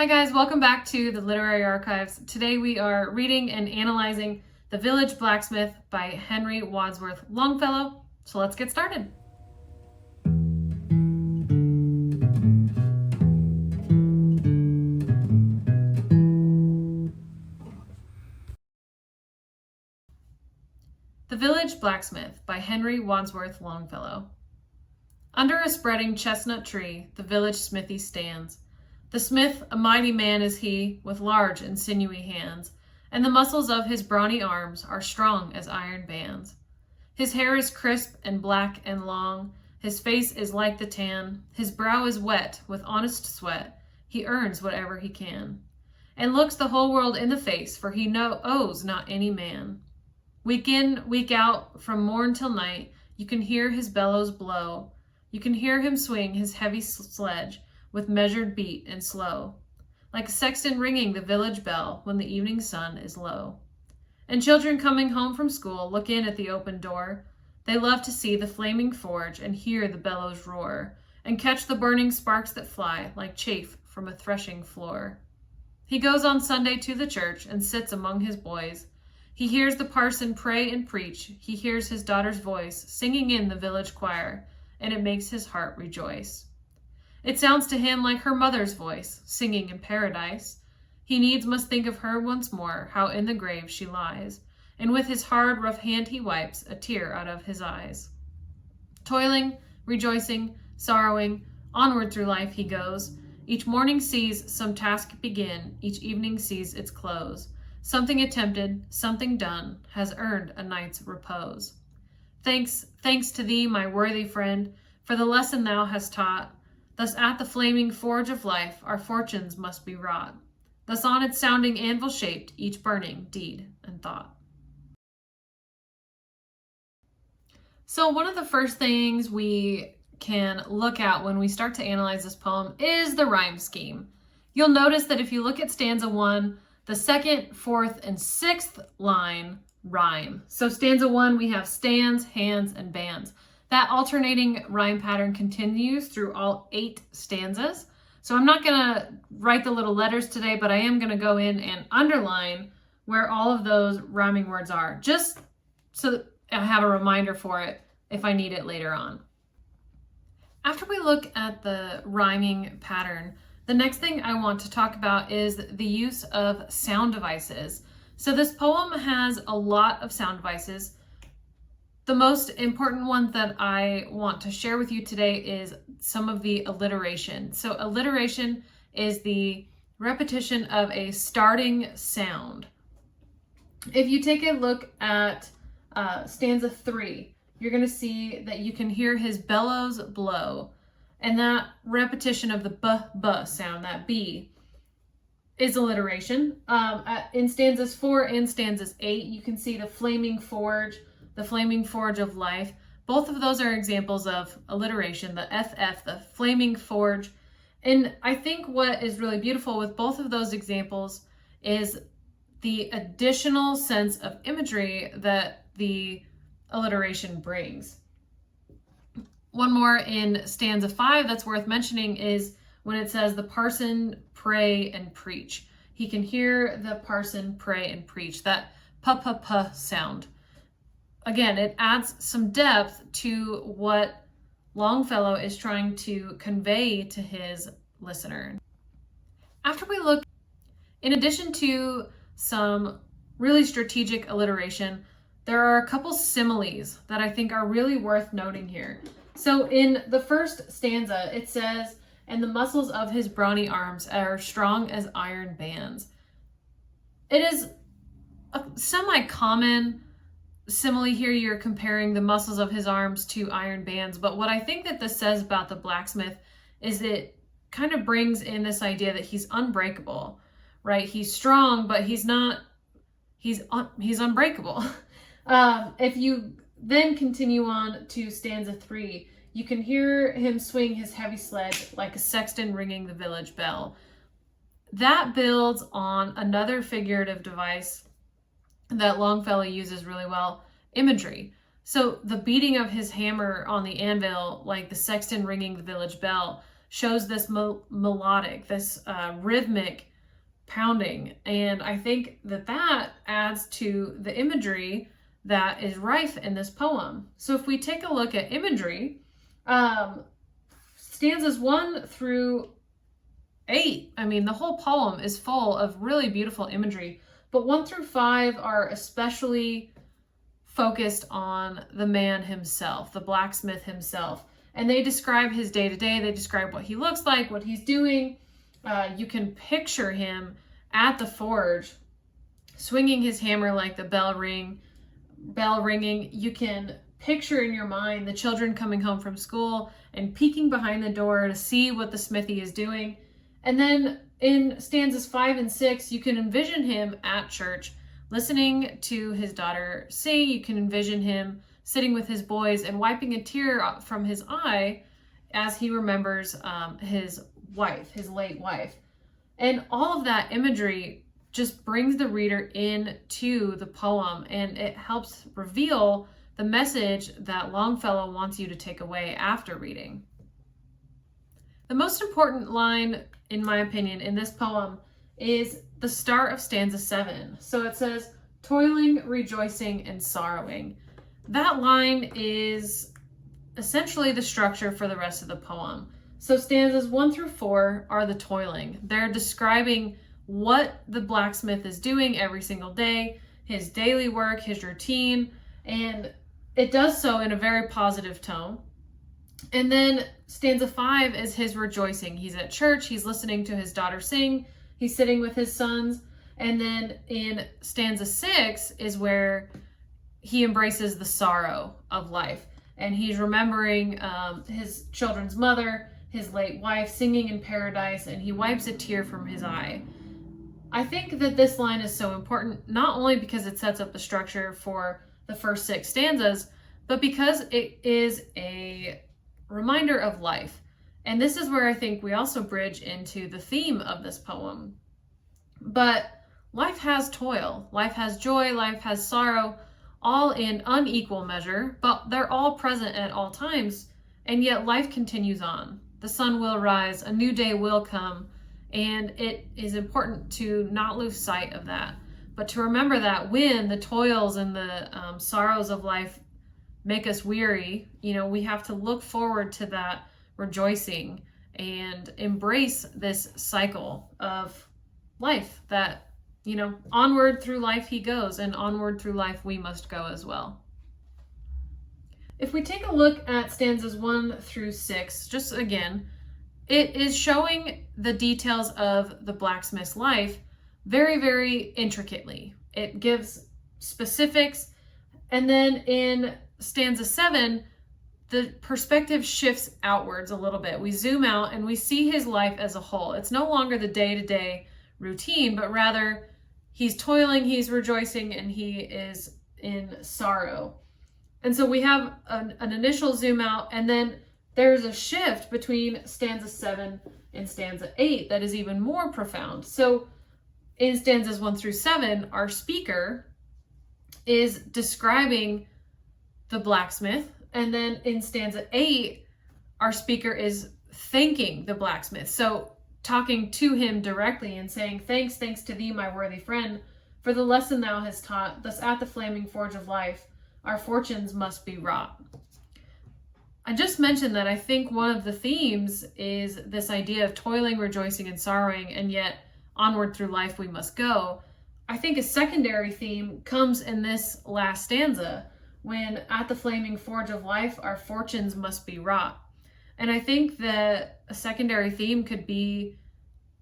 Hi guys, welcome back to the Literary Archives. Today we are reading and analyzing The Village Blacksmith by Henry Wadsworth Longfellow. So let's get started. The Village Blacksmith by Henry Wadsworth Longfellow. Under a spreading chestnut tree, the village smithy stands. The smith, a mighty man is he, with large and sinewy hands, and the muscles of his brawny arms are strong as iron bands. His hair is crisp and black and long, his face is like the tan, his brow is wet with honest sweat, he earns whatever he can, and looks the whole world in the face, for he owes not any man. Week in, week out, from morn till night, you can hear his bellows blow, you can hear him swing his heavy sledge, with measured beat and slow, like a sexton ringing the village bell when the evening sun is low. And children coming home from school look in at the open door. They love to see the flaming forge and hear the bellows roar, and catch the burning sparks that fly like chaff from a threshing floor. He goes on Sunday to the church and sits among his boys. He hears the parson pray and preach. He hears his daughter's voice singing in the village choir, and it makes his heart rejoice. It sounds to him like her mother's voice, singing in paradise. He needs must think of her once more, how in the grave she lies, and with his hard, rough hand he wipes a tear out of his eyes. Toiling, rejoicing, sorrowing, onward through life he goes. Each morning sees some task begin, each evening sees its close. Something attempted, something done, has earned a night's repose. Thanks to thee, my worthy friend, for the lesson thou hast taught. Thus at the flaming forge of life our fortunes must be wrought. Thus on its sounding anvil shaped each burning deed and thought. So one of the first things we can look at when we start to analyze this poem is the rhyme scheme. You'll notice that if you look at stanza 1, the second, fourth, and sixth line rhyme. So stanza 1, we have stands, hands, and bands. That alternating rhyme pattern continues through all 8 stanzas. So I'm not going to write the little letters today, but I am going to go in and underline where all of those rhyming words are, just so that I have a reminder for it if I need it later on. After we look at the rhyming pattern, the next thing I want to talk about is the use of sound devices. So this poem has a lot of sound devices. The most important one that I want to share with you today is some of the alliteration. So alliteration is the repetition of a starting sound. If you take a look at stanza 3, you're going to see that you can hear his bellows blow. And that repetition of the b sound, that b, is alliteration. In stanzas 4 and stanzas 8, you can see the flaming forge of life. Both of those are examples of alliteration, the FF, the flaming forge. And I think what is really beautiful with both of those examples is the additional sense of imagery that the alliteration brings. One more in stanza 5 that's worth mentioning is when it says the parson pray and preach. He can hear the parson pray and preach, that p sound. Again, it adds some depth to what Longfellow is trying to convey to his listener. After we look, in addition to some really strategic alliteration, there are a couple similes that I think are really worth noting here. So in the first stanza, it says, and the muscles of his brawny arms are strong as iron bands. It is a semi-common simile here. You're comparing the muscles of his arms to iron bands, but what I think that this says about the blacksmith is it kind of brings in this idea that he's unbreakable, right? He's strong, but he's unbreakable. If you then continue on to stanza 3, you can hear him swing his heavy sledge like a sexton ringing the village bell. That builds on another figurative device that Longfellow uses really well, imagery. So the beating of his hammer on the anvil, like the sexton ringing the village bell, shows this melodic, this rhythmic pounding. And I think that adds to the imagery that is rife in this poem. So if we take a look at imagery, stanzas 1 through 8, I mean, the whole poem is full of really beautiful imagery, but 1 through 5 are especially focused on the man himself, the blacksmith himself. And they describe his day-to-day, they describe what he looks like, what he's doing. You can picture him at the forge, swinging his hammer like the bell ringing. You can picture in your mind the children coming home from school and peeking behind the door to see what the smithy is doing. And then in stanzas 5 and 6, you can envision him at church, listening to his daughter sing. You can envision him sitting with his boys and wiping a tear from his eye as he remembers his wife, his late wife. And all of that imagery just brings the reader into the poem, and it helps reveal the message that Longfellow wants you to take away after reading. The most important line, in my opinion, in this poem is the start of stanza 7. So it says, toiling, rejoicing, and sorrowing. That line is essentially the structure for the rest of the poem. So stanzas 1 through 4 are the toiling. They're describing what the blacksmith is doing every single day, his daily work, his routine, and it does so in a very positive tone. And then stanza 5 is his rejoicing. He's at church, he's listening to his daughter sing, he's sitting with his sons. And then in stanza 6 is where he embraces the sorrow of life. And he's remembering his children's mother, his late wife, singing in paradise, and he wipes a tear from his eye. I think that this line is so important, not only because it sets up the structure for the first 6 stanzas, but because it is a reminder of life. And this is where I think we also bridge into the theme of this poem. But life has toil, life has joy, life has sorrow, all in unequal measure, but they're all present at all times, and yet life continues on. The sun will rise, a new day will come, and it is important to not lose sight of that, but to remember that when the toils and the sorrows of life make us weary, we have to look forward to that rejoicing and embrace this cycle of life that, onward through life he goes, and onward through life we must go as well. If we take a look at stanzas 1 through 6, just again, it is showing the details of the blacksmith's life very, very intricately. It gives specifics, and then in stanza 7, the perspective shifts outwards a little bit. We zoom out and we see his life as a whole. It's no longer the day-to-day routine, but rather he's toiling, he's rejoicing, and he is in sorrow. And so we have an initial zoom out, and then there's a shift between stanza 7 and stanza 8 that is even more profound. So in stanzas 1 through 7, our speaker is describing the blacksmith, and then in stanza 8, our speaker is thanking the blacksmith. So talking to him directly and saying, thanks to thee, my worthy friend, for the lesson thou hast taught. Thus at the flaming forge of life, our fortunes must be wrought. I just mentioned that I think one of the themes is this idea of toiling, rejoicing, and sorrowing, and yet onward through life we must go. I think a secondary theme comes in this last stanza, when at the flaming forge of life, our fortunes must be wrought. And I think that a secondary theme could be,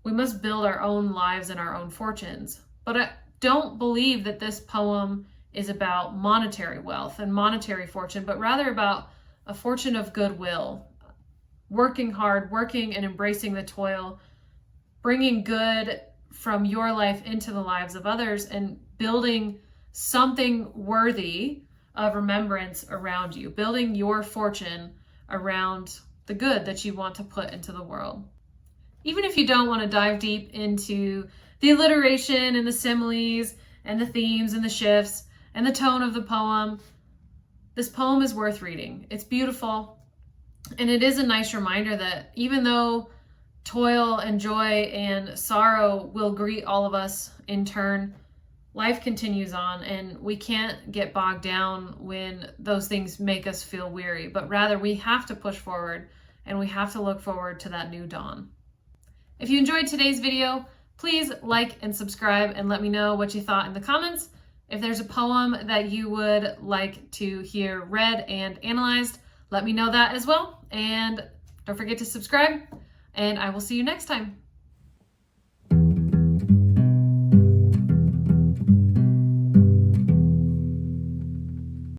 we must build our own lives and our own fortunes. But I don't believe that this poem is about monetary wealth and monetary fortune, but rather about a fortune of goodwill, working hard, working and embracing the toil, bringing good from your life into the lives of others, and building something worthy of remembrance around you, building your fortune around the good that you want to put into the world. Even if you don't want to dive deep into the alliteration and the similes and the themes and the shifts and the tone of the poem, this poem is worth reading. It's beautiful. And it is a nice reminder that even though toil and joy and sorrow will greet all of us in turn, life continues on, and we can't get bogged down when those things make us feel weary, but rather we have to push forward and we have to look forward to that new dawn. If you enjoyed today's video, please like and subscribe and let me know what you thought in the comments. If there's a poem that you would like to hear read and analyzed, let me know that as well. And don't forget to subscribe, and I will see you next time.